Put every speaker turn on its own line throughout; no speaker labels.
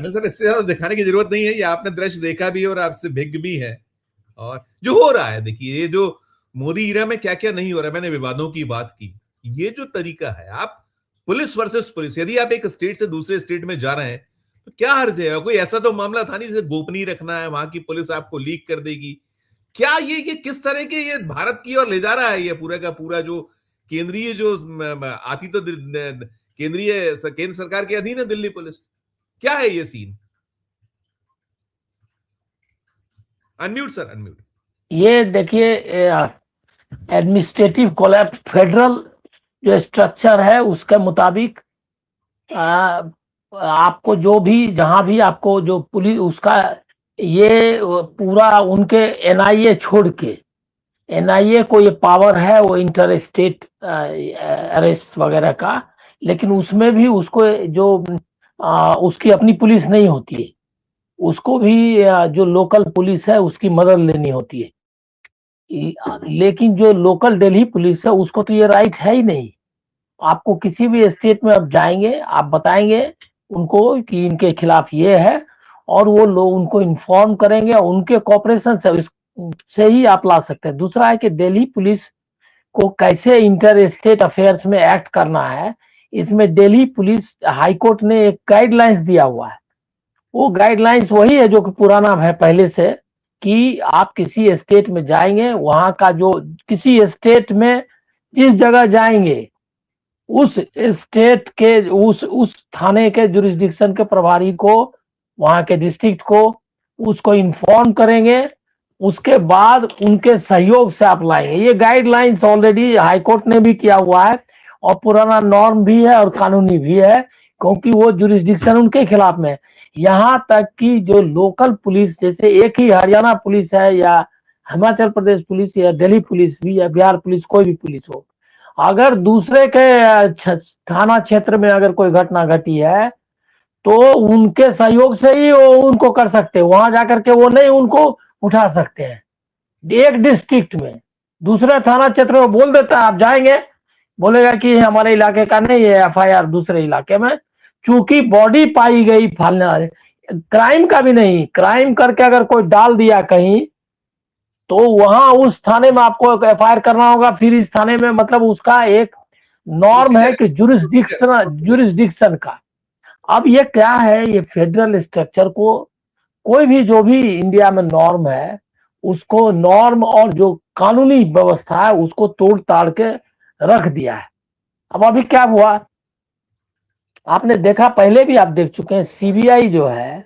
Sir इससे ज्यादा दिखाने की जरूरत नहीं है, ये आपने दृश्य देखा भी और आपसे भिग भी है। और जो हो रहा है, देखिए ये जो मोदी ईरा में क्या क्या नहीं हो रहा है, मैंने विवादों की बात की, ये जो तरीका है, आप पुलिस वर्सेस पुलिस, यदि आप एक स्टेट से दूसरे स्टेट में जा रहे हैं तो क्या हर्ज है? कोई ऐसा तो मामला था नहीं जिसे गोपनीय रखना है, वहां की पुलिस आपको लीक कर देगी। क्या ये किस तरह के ये भारत की ओर ले जा रहा है ये पूरा का पूरा जो केंद्रीय जो आती तो केंद्र सरकार के अधीन है दिल्ली पुलिस। क्या है ये सीन? Unmute sir, unmute.
ये देखिए, एडमिनिस्ट्रेटिव कोलैप्स, फेडरल जो स्ट्रक्चर है उसके मुताबिक आपको जो भी जहां भी आपको जो पुलिस उसका ये पूरा उनके एनआईए छोड़ के, एनआईए को ये पावर है वो इंटर स्टेट अरेस्ट वगैरह का, लेकिन उसमें भी उसको जो उसकी अपनी पुलिस नहीं होती है, उसको भी जो लोकल पुलिस है उसकी मदद लेनी होती है। लेकिन जो लोकल दिल्ली पुलिस है उसको तो ये राइट है ही नहीं। आपको किसी भी स्टेट में आप जाएंगे, आप बताएंगे उनको कि इनके खिलाफ ये है, और वो लोग उनको इन्फॉर्म करेंगे, उनके कोऑपरेशन से ही आप ला सकते हैं। दूसरा है कि दिल्ली पुलिस को कैसे इंटर स्टेट अफेयर्स में एक्ट करना है, इसमें दिल्ली पुलिस हाईकोर्ट ने एक गाइडलाइंस दिया हुआ है। वो गाइडलाइंस वही है जो कि पुराना है पहले से, कि आप किसी स्टेट में जाएंगे, वहां का जो किसी स्टेट में जिस जगह जाएंगे उस स्टेट के उस थाने के जुरिस्डिक्शन के प्रभारी को, वहां के डिस्ट्रिक्ट को, उसको इन्फॉर्म करेंगे, उसके बाद उनके सहयोग से आप लाएंगे। ये गाइडलाइंस ऑलरेडी हाईकोर्ट ने भी किया हुआ है और पुराना नॉर्म भी है और कानूनी भी है, क्योंकि वो जुरिस्डिक्शन उनके खिलाफ में। यहाँ तक कि जो लोकल पुलिस, जैसे एक ही हरियाणा पुलिस है या हिमाचल प्रदेश पुलिस या दिल्ली पुलिस भी या बिहार पुलिस, कोई भी पुलिस हो, अगर दूसरे के थाना क्षेत्र में अगर कोई घटना घटी है तो उनके सहयोग से ही वो उनको कर सकते हैं, वहां जाकर के वो नहीं उनको उठा सकते हैं। एक डिस्ट्रिक्ट में दूसरे थाना क्षेत्र में बोल देता है, आप जाएंगे, बोलेगा कि हमारे इलाके का नहीं है, एफआईआर दूसरे इलाके में, चूंकि बॉडी पाई गई फालना, क्राइम का भी नहीं, क्राइम करके अगर कोई डाल दिया कहीं तो वहां उस थाने में आपको एफआईआर करना होगा, फिर इस थाने में, मतलब उसका एक नॉर्म है कि जुरिस्डिक्शन का। अब ये क्या है, ये फेडरल स्ट्रक्चर को कोई भी जो भी इंडिया में नॉर्म है उसको, नॉर्म और जो कानूनी व्यवस्था है उसको तोड़ ताड़ के रख दिया है। अब अभी क्या हुआ आपने देखा, पहले भी आप देख चुके हैं, सीबीआई जो है,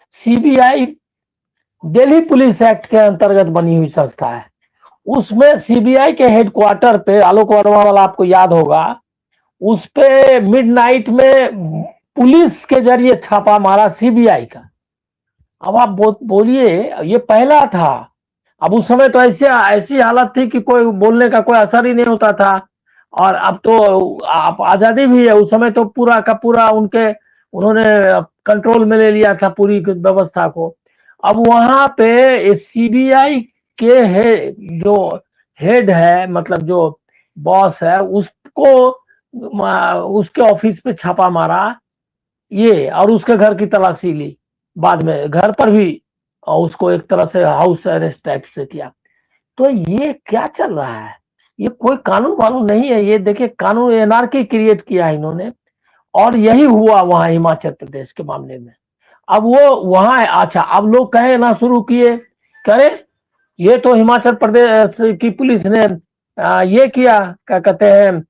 सीबीआई दिल्ली पुलिस एक्ट के अंतर्गत बनी हुई संस्था है। उसमें सीबीआई के हेडक्वार्टर पे, आलोक वर्मा वाला आपको याद होगा, उस पे मिडनाइट में पुलिस के जरिए छापा मारा सीबीआई का। अब आप बोलिए, ये पहला था। अब उस समय तो ऐसी हालत थी कि कोई बोलने का कोई असर ही नहीं होता था, और अब तो आप आजादी भी है, उस समय तो पूरा का पूरा उन्होंने कंट्रोल में ले लिया था पूरी व्यवस्था को। अब वहां पे सीबीआई के जो हेड है, मतलब जो बॉस है, उसको उसके ऑफिस पे छापा मारा ये, और उसके घर की तलाशी ली, बाद में घर पर भी उसको एक तरह से हाउस अरेस्ट टाइप से किया। तो ये क्या चल रहा है, ये कोई कानून वानून नहीं है। ये देखिए, कानून एनार्की क्रिएट किया है इन्होंने, और यही हुआ वहां हिमाचल प्रदेश के मामले में। अब वो वहां, अच्छा, अब लोग कहे ना शुरू किए, करे ये तो हिमाचल प्रदेश की पुलिस ने ये किया, क्या कहते हैं,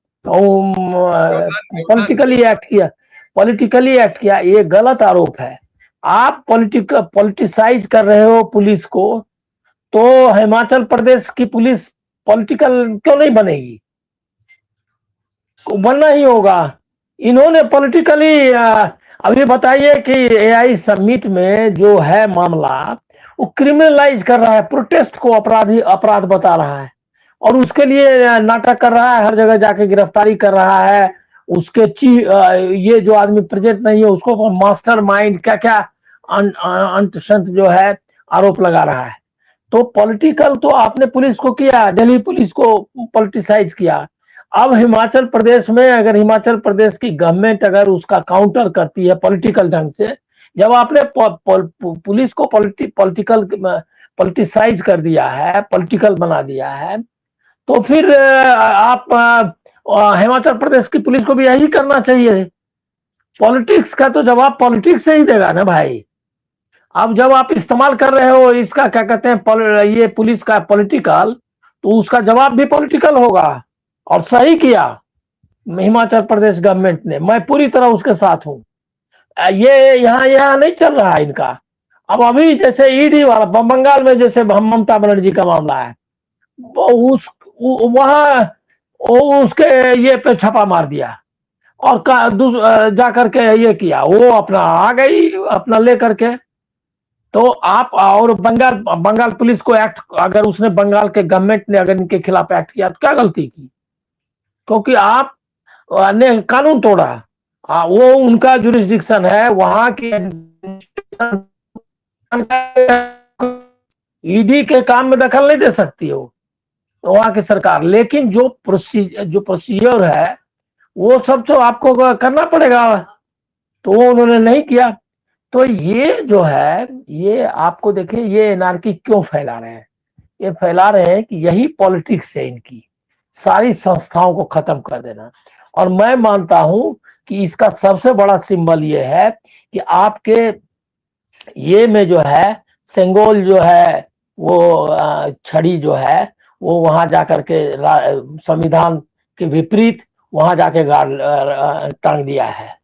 पॉलिटिकली एक्ट किया। ये गलत आरोप है। आप पॉलिटिसाइज कर रहे हो पुलिस को, तो हिमाचल प्रदेश की पुलिस पॉलिटिकल क्यों नहीं बनेगी? बनना ही होगा। इन्होंने पॉलिटिकली, अभी बताइए कि एआई समिट में जो है मामला, वो क्रिमिनलाइज कर रहा है, प्रोटेस्ट को अपराध बता रहा है, और उसके लिए नाटक कर रहा है, हर जगह जाके गिरफ्तारी कर रहा है। उसके ये जो आदमी प्रेजेंट नहीं है उसको मास्टर माइंड क्या क्या अंत संत जो है आरोप लगा रहा है। तो पॉलिटिकल तो आपने पुलिस को किया, दिल्ली पुलिस को पॉलिटिसाइज किया। अब हिमाचल प्रदेश में, अगर हिमाचल प्रदेश की गवर्नमेंट अगर उसका काउंटर करती है पॉलिटिकल ढंग से, जब आपने पुलिस को पॉलिटिसाइज कर दिया है, पॉलिटिकल बना दिया है, तो फिर आप हिमाचल प्रदेश की पुलिस को भी यही करना चाहिए। पॉलिटिक्स का तो जवाब पॉलिटिक्स से ही देगा ना भाई। अब जब आप इस्तेमाल कर रहे हो इसका क्या कहते हैं ये पुलिस का पॉलिटिकल, तो उसका जवाब भी पॉलिटिकल होगा। और सही किया हिमाचल प्रदेश गवर्नमेंट ने, मैं पूरी तरह उसके साथ हूं। ये यहाँ यहाँ नहीं चल रहा है इनका। अब अभी जैसे ईडी वाला बंगाल में जैसे ममता बनर्जी का मामला है, वो उस वहां उसके ये पे छापा मार दिया और जा करके ये किया, वो अपना आ गई अपना ले करके। तो आप और बंगाल पुलिस को एक्ट, अगर उसने बंगाल के गवर्नमेंट ने अगर इनके खिलाफ एक्ट किया तो क्या गलती की? क्योंकि आप ने कानून तोड़ा। वो उनका जुरिस्डिक्शन है, वहां की ईडी के काम में दखल नहीं दे सकती हो वहां की सरकार। लेकिन जो प्रोसीजर है वो सब तो आपको करना पड़ेगा, तो वो उन्होंने नहीं किया। तो ये जो है, ये आपको देखिए ये एनार्की क्यों फैला रहे हैं? ये फैला रहे हैं कि यही पॉलिटिक्स है इनकी, सारी संस्थाओं को खत्म कर देना। और मैं मानता हूं कि इसका सबसे बड़ा सिंबल ये है कि आपके ये में जो है सेंगोल जो है वो छड़ी जो है वो वहां जाकर के संविधान के विपरीत वहां जाके टांग दिया है।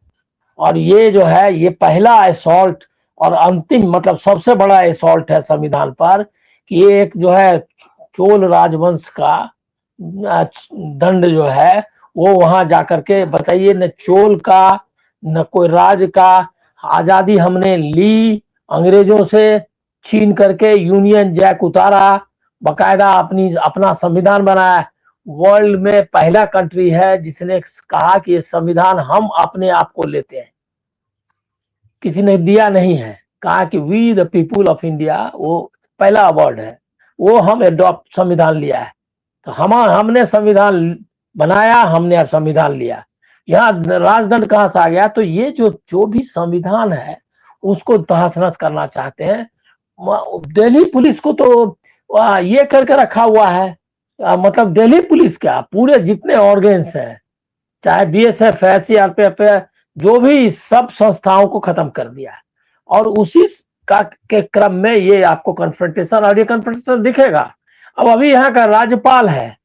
और ये जो है ये पहला असॉल्ट और अंतिम मतलब सबसे बड़ा असॉल्ट है संविधान पर कि ये एक जो है चोल राजवंश का दंड जो है वो वहां जाकर के, बताइए, न चोल का न कोई राज का आजादी हमने ली, अंग्रेजों से छीन करके यूनियन जैक उतारा, बकायदा अपना संविधान बनाया। वर्ल्ड में पहला कंट्री है जिसने कहा कि ये संविधान हम अपने आप को लेते हैं, किसी ने दिया नहीं है। कहा कि we the people of India, वो पहला अवार्ड है, वो हम एडॉप्ट संविधान लिया है। तो हमने संविधान बनाया, हमने संविधान लिया। यहाँ राजदंड कहां से आ गया? तो ये जो भी संविधान है उसको तहस नहस करना चाहते हैं। दिल्ली पुलिस को तो ये करके रखा हुआ है, मतलब दिल्ली पुलिस क्या, पूरे जितने ऑर्गेन्स हैं, चाहे बीएसएफ है, सीआरपीएफ है, जो भी सब संस्थाओं को खत्म कर दिया है। और उसी के क्रम में ये आपको कन्फ्रंटेशन, और ये कन्फ्रंटेशन दिखेगा। अब अभी यहाँ का राज्यपाल है,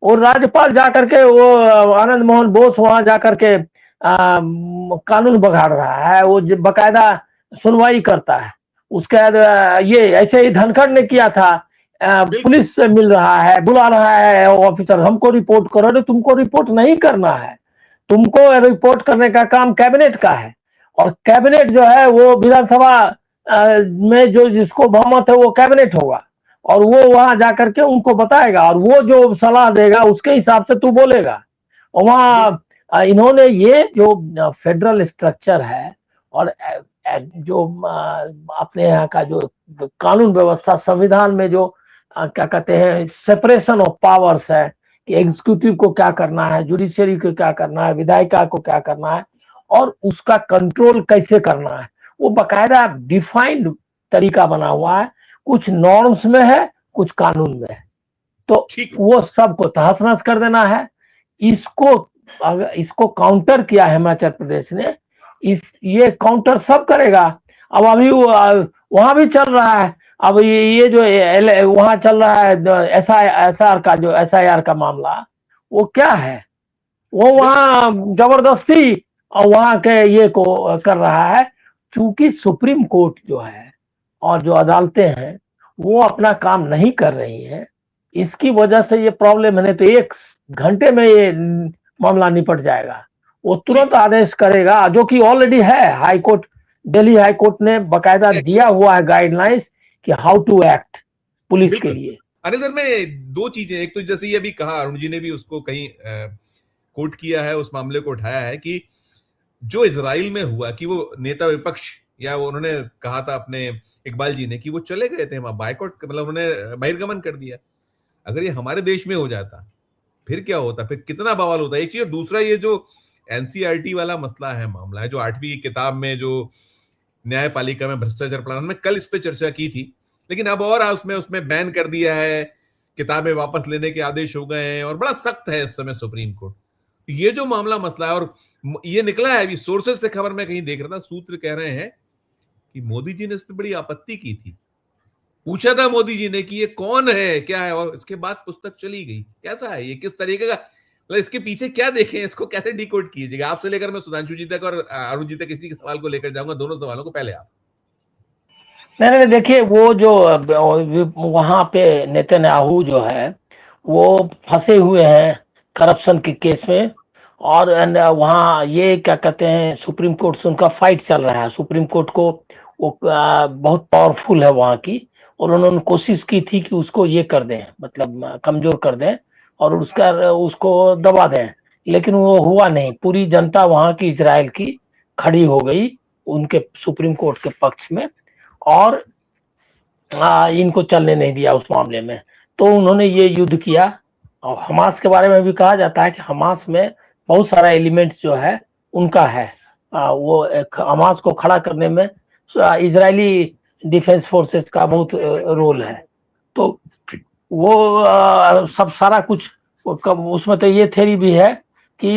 और राज्यपाल जाकर के वो आनंद मोहन बोस वहां जाकर के कानून बगाड़ रहा है, वो बकायदा सुनवाई करता है। उसके बाद ये ऐसे ही धनखड़ ने किया था, पुलिस से मिल रहा है, बुला रहा है ऑफिसर, हमको रिपोर्ट करो। अरे तुमको रिपोर्ट नहीं करना है, तुमको रिपोर्ट करने का काम कैबिनेट का है। और कैबिनेट जो है वो विधानसभा में जो जिसको बहुमत है वो कैबिनेट होगा, और वो वहां जाकर के उनको बताएगा, और वो जो सलाह देगा उसके हिसाब से तू बोलेगा। और वहां इन्होंने ये जो फेडरल स्ट्रक्चर है और जो अपने यहाँ का जो कानून व्यवस्था, संविधान में जो क्या कहते हैं सेपरेशन ऑफ पावर्स है कि एग्जीक्यूटिव को क्या करना है, जुडिशियरी को क्या करना है, विधायिका को क्या करना है, और उसका कंट्रोल कैसे करना है, वो बकायदा डिफाइंड तरीका बना हुआ है। कुछ नॉर्म्स में है, कुछ कानून में है। तो वो सबको तहस नहस कर देना है। इसको काउंटर किया हिमाचल प्रदेश ने, ये काउंटर सब करेगा। अब अभी वहां भी चल रहा है। अब ये जो वहां चल रहा है एसआईआर का, जो एसआईआर का मामला, वो क्या है? वो वहां जबरदस्ती और वहां के ये को कर रहा है। चूंकि सुप्रीम कोर्ट जो है और जो अदालतें हैं वो अपना काम नहीं कर रही हैं, इसकी वजह से ये प्रॉब्लम है। नहीं तो 1 घंटे में ये मामला निपट जाएगा। वो तुरंत आदेश करेगा, जो कि ऑलरेडी है। High court, Delhi high court ने बकायदा दिया हुआ है गाइडलाइंस कि हाउ टू एक्ट पुलिस के लिए।
अरे सर, मैं 2 चीजें, एक तो जैसे ये भी कहा, अरुण जी ने भी उसको कहीं कोट किया है, उस मामले को उठाया है कि जो इजराइल में हुआ कि वो नेता विपक्ष, या वो उन्होंने कहा था अपने इकबाल जी ने कि वो चले गए थे वहां, बायकॉट, मतलब उन्होंने बहिर्गमन कर दिया। अगर ये हमारे देश में हो जाता फिर क्या होता, फिर कितना बवाल होता। एक चीज। दूसरा, ये जो एनसीईआरटी वाला मसला है, मामला है, जो 8वीं किताब में जो न्यायपालिका में भ्रष्टाचार पड़ा, हमने कल इस पे चर्चा की थी, लेकिन अब और उसमें बैन कर दिया है, किताबें वापस लेने के आदेश हो गए हैं और बड़ा सख्त है इस समय सुप्रीम कोर्ट। ये जो मामला मसला है, और ये निकला है अभी सोर्सेज से खबर मैं कहीं देख रहा था, सूत्र कह रहे हैं कि मोदी जी ने इस पर बड़ी आपत्ति की थी, पूछा था मोदी जी ने कि ये कौन है क्या है, और इसके बाद पुस्तक चली गई। कैसा है ये, किस तरीके का, मतलब इसके पीछे क्या देखें, इसको कैसे डिकोड कीजिएगा? आपसे लेकर मैं सुधांशु जी तक और अरुण जी तक इसी के सवाल को लेकर जाऊंगा, दोनों सवालों को। पहले आप।
नहीं, देखिए, वो जो वहां पे नेतन्याहू जो है वो फंसे हुए हैं करप्शन के केस में, और वहाँ ये क्या कहते हैं, सुप्रीम कोर्ट से उनका फाइट चल रहा है। सुप्रीम कोर्ट को वो बहुत पावरफुल है वहाँ की, और उन्होंने कोशिश की थी कि उसको ये कर दें, मतलब कमजोर कर दें और उसको दबा दें, लेकिन वो हुआ नहीं। पूरी जनता वहाँ की, इजराइल की, खड़ी हो गई उनके सुप्रीम कोर्ट के पक्ष में, और इनको चलने नहीं दिया उस मामले में। तो उन्होंने ये युद्ध किया। और हमास के बारे में भी कहा जाता है कि हमास में बहुत सारा एलिमेंट्स जो है उनका है। वो हमास को खड़ा करने में इजरायली डिफेंस फोर्सेस का बहुत रोल है। तो वो सब सारा कुछ उसमें तो ये थ्योरी भी है कि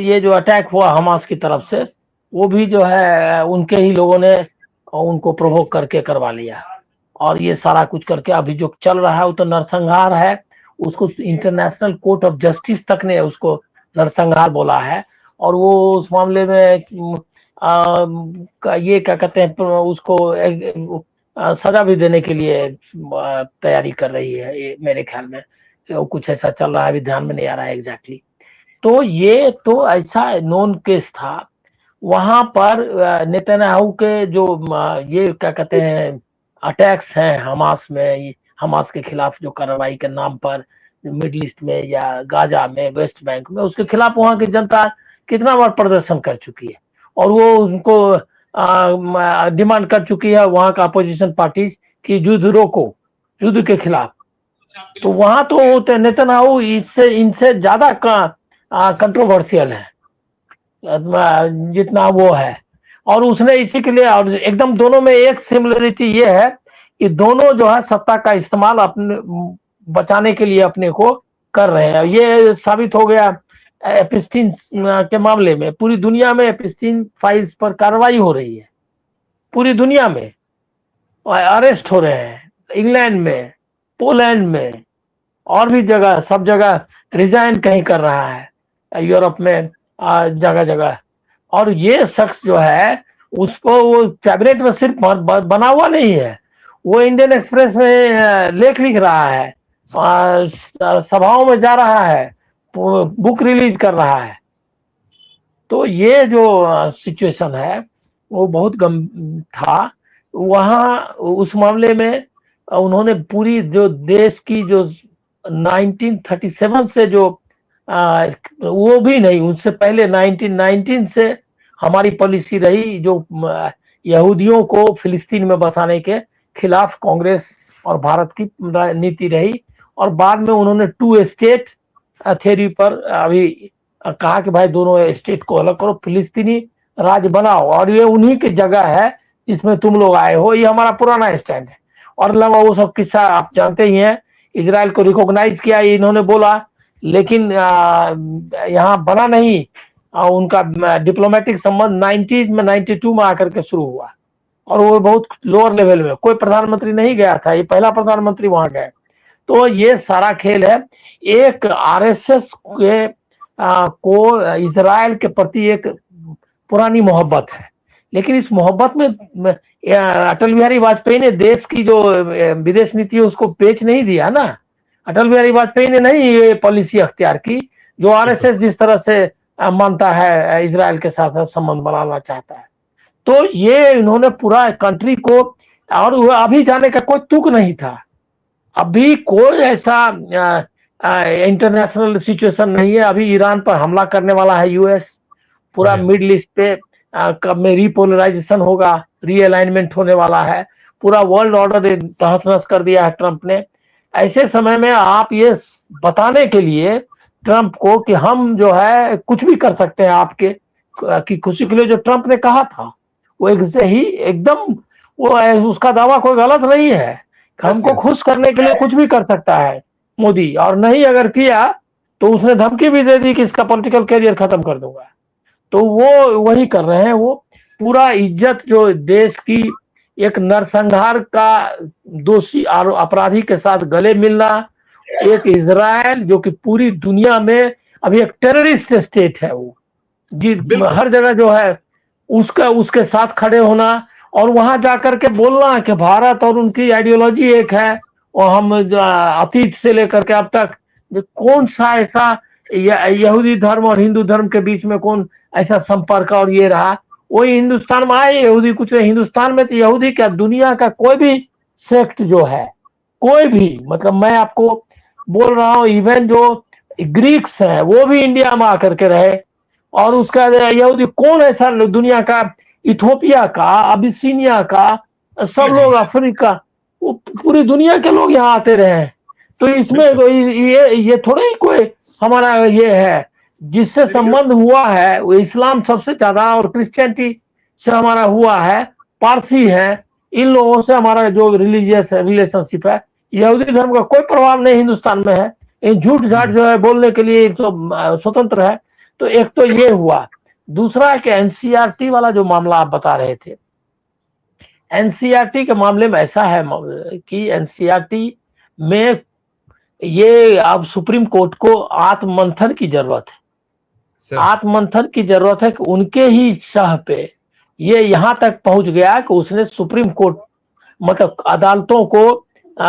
ये जो अटैक हुआ हमास की तरफ से, वो भी जो है उनके ही लोगों ने उनको प्रोवोक करके करवा लिया। और ये सारा कुछ करके अभी जो चल रहा है वो तो नरसंहार है। उसको इंटरनेशनल कोर्ट ऑफ जस्टिस तक ने उसको नरसंहार बोला है, और वो उस मामले में ये क्या कहते हैं, उसको सजा भी देने के लिए तैयारी कर रही है, ये मेरे ख्याल में तो कुछ ऐसा चल रहा है, अभी ध्यान में नहीं आ रहा है एग्जैक्टली। तो ये तो ऐसा नॉन केस था। वहां पर नेतन्याहू के जो ये क्या कहते हैं अटैक्स हैं हमास में, हमास के खिलाफ जो कार्रवाई के नाम पर मिडिल ईस्ट में या गाजा में, वेस्ट बैंक में, उसके खिलाफ वहां की जनता कितना बार प्रदर्शन कर चुकी है, और वो उनको डिमांड कर चुकी है वहां का अपोजिशन पार्टी की युद्ध रोको, युद्ध के खिलाफ। तो वहां तो नेतन्याहू इससे इनसे ज्यादा कंट्रोवर्शियल है जितना वो है। और उसने इसी के लिए, और एकदम दोनों में एक सिमिलरिटी ये है कि दोनों जो है सत्ता का इस्तेमाल अपने बचाने के लिए अपने को कर रहे हैं। ये साबित हो गया एपिस्टीन के मामले में। पूरी दुनिया में एपिस्टीन फाइल्स पर कार्रवाई हो रही है, पूरी दुनिया में अरेस्ट हो रहे हैं, इंग्लैंड में, पोलैंड में, और भी जगह, सब जगह रिजाइन कहीं कर रहा है, यूरोप में जगह जगह। और ये शख्स जो है उसको वो कैबिनेट में सिर्फ बना हुआ नहीं है, वो इंडियन एक्सप्रेस में लेख लिख रहा है, सभाओं में जा रहा है, बुक रिलीज कर रहा है। तो ये जो सिचुएशन है वो बहुत गंभीर था। वहाँ उस मामले में उन्होंने पूरी जो देश की जो 1937 से जो वो भी नहीं, उससे पहले 1919 से हमारी पॉलिसी रही जो यहूदियों को फिलिस्तीन में बसाने के खिलाफ कांग्रेस और भारत की नीति रही। और बाद में उन्होंने 2 स्टेट थ्योरी पर अभी कहा कि भाई दोनों स्टेट को अलग करो, फिलिस्तीनी राज्य बनाओ, और ये उन्हीं की जगह है जिसमें तुम लोग आए हो, ये हमारा पुराना स्टैंड है। और लगा वो सब किस्सा आप जानते ही हैं, इजराइल को रिकॉग्नाइज किया इन्होंने बोला, लेकिन यहाँ बना नहीं। उनका डिप्लोमेटिक संबंध 90s में 92 में आकर के शुरू हुआ, और वो बहुत लोअर लेवल में, कोई प्रधानमंत्री नहीं गया था, ये पहला प्रधानमंत्री वहां गए। तो ये सारा खेल है। एक आरएसएस के को इजराइल के प्रति एक पुरानी मोहब्बत है, लेकिन इस मोहब्बत में अटल बिहारी वाजपेयी ने देश की जो विदेश नीति है उसको पेच नहीं दिया ना। अटल बिहारी वाजपेयी ने नहीं ये पॉलिसी अख्तियार की जो आरएसएस जिस तरह से मानता है, इजराइल के साथ संबंध बनाना चाहता है। तो ये इन्होंने पूरा कंट्री को, और अभी जाने का कोई तुक नहीं था, अभी कोई ऐसा इंटरनेशनल सिचुएशन नहीं है। अभी ईरान पर हमला करने वाला है यूएस, पूरा मिडिल ईस्ट पे कब में रीपोलराइजेशन होगा, रीअलाइनमेंट होने वाला है, पूरा वर्ल्ड ऑर्डर तहस नहस कर दिया है ट्रंप ने। ऐसे समय में आप ये बताने के लिए ट्रंप को कि हम जो है कुछ भी कर सकते हैं आपके की खुशी के लिए, जो ट्रंप ने कहा था वो एक से ही एकदम वो उसका दावा कोई गलत नहीं है। हमको खुश करने के लिए कुछ भी कर सकता है मोदी, और नहीं अगर किया तो उसने धमकी भी दे दी कि इसका पॉलिटिकल कैरियर खत्म कर दूंगा। तो वो वही कर रहे हैं। वो पूरा इज्जत जो देश की एक नरसंहार का दोषी अपराधी के साथ गले मिलना, एक इजराइल जो कि पूरी दुनिया में अभी एक टेररिस्ट स्टेट है, वो जी हर जगह जो है उसका उसके साथ खड़े होना, और वहां जाकर के बोलना कि भारत और उनकी आइडियोलॉजी एक है, और हम अतीत से लेकर के अब तक कौन सा ऐसा यहूदी धर्म और हिंदू धर्म के बीच में कौन ऐसा संपर्क और ये रहा। वही हिंदुस्तान में आए यहूदी कुछ नहीं, हिंदुस्तान में तो यहूदी क्या दुनिया का कोई भी सेक्ट जो है, कोई भी, मतलब मैं आपको बोल रहा हूँ इवन जो ग्रीक्स है वो भी इंडिया में आकर के रहे, और उसका यहूदी कौन ऐसा दुनिया का, इथोपिया का, अबिसिनिया का, सब लोग अफ्रीका, पूरी दुनिया के लोग यहाँ आते रहे। तो इसमें ये थोड़ा ही कोई हमारा ये है जिससे संबंध हुआ है, वो इस्लाम सबसे ज्यादा और क्रिश्चियनिटी से हमारा हुआ है, पारसी है, इन लोगों से हमारा जो रिलीजियस रिलेशनशिप है। यहूदी धर्म का कोई प्रभाव नहीं हिंदुस्तान में है, इन झूठ झाट जो है बोलने के लिए तो स्वतंत्र है। तो एक तो ये हुआ। दूसरा है कि एनसीईआरटी वाला जो मामला आप बता रहे थे, एनसीईआरटी के मामले में ऐसा है कि एनसीईआरटी में ये अब सुप्रीम कोर्ट को आत्ममंथन की जरूरत है। आत्ममंथन की जरूरत है कि उनके ही शह पे ये यहां तक पहुंच गया कि उसने सुप्रीम कोर्ट मतलब अदालतों को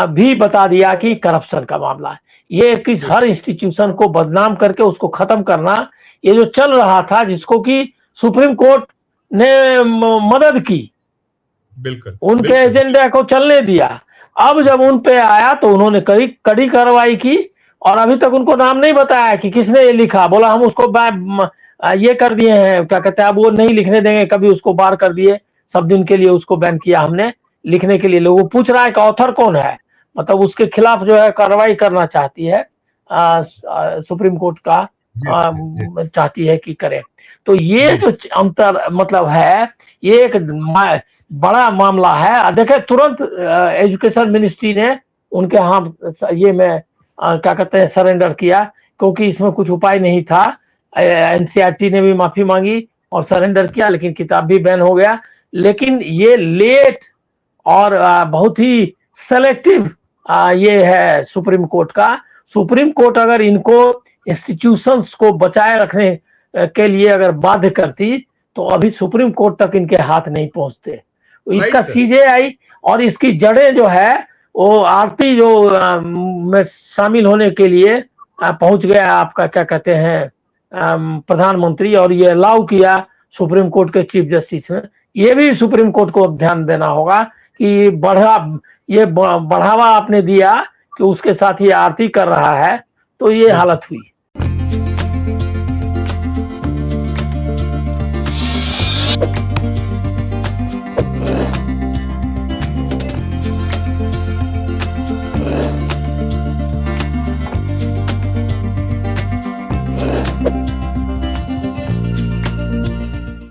भी बता दिया कि करप्शन का मामला है। ये किस हर इंस्टीट्यूशन को बदनाम करके उसको खत्म करना, ये जो चल रहा था जिसको कि सुप्रीम कोर्ट ने मदद की,
बिल्कुल
उनके एजेंडा को चलने दिया। अब जब उन पे आया तो उन्होंने कड़ी कार्रवाई की, और अभी तक उनको नाम नहीं बताया कि किसने ये लिखा। बोला हम उसको ये कर दिए हैं, क्या कहते हैं, अब वो नहीं लिखने देंगे, कभी उसको बार कर दिए, सब दिन के लिए उसको बैन किया हमने लिखने के लिए। लोगों पूछ रहा है कि ऑथर कौन है, मतलब उसके खिलाफ जो है कार्रवाई करना चाहती है सुप्रीम कोर्ट का चाहती है कि करे। तो ये जो अंतर मतलब है, ये एक बड़ा मामला है। देखे तुरंत एजुकेशन मिनिस्ट्री ने उनके यहाँ ये में क्या कहते हैं सरेंडर किया, क्योंकि इसमें कुछ उपाय नहीं था। एनसीईआरटी ने भी माफी मांगी और सरेंडर किया, लेकिन किताब भी बैन हो गया। लेकिन ये लेट और बहुत ही सेलेक्टिव ये है सुप्रीम कोर्ट का। सुप्रीम कोर्ट अगर इनको इंस्टीट्यूशंस को बचाए रखने के लिए अगर बाध्य करती तो अभी सुप्रीम कोर्ट तक इनके हाथ नहीं पहुंचते। इसका सीजेआई और इसकी जड़ें जो है वो आरती जो में शामिल होने के लिए पहुंच गया आपका क्या कहते हैं प्रधानमंत्री, और ये अलाउ किया सुप्रीम कोर्ट के चीफ जस्टिस में। ये भी सुप्रीम कोर्ट को ध्यान देना होगा कि ये बढ़ावा आपने दिया कि उसके साथ ही आरती कर रहा है, तो ये हालत हुई।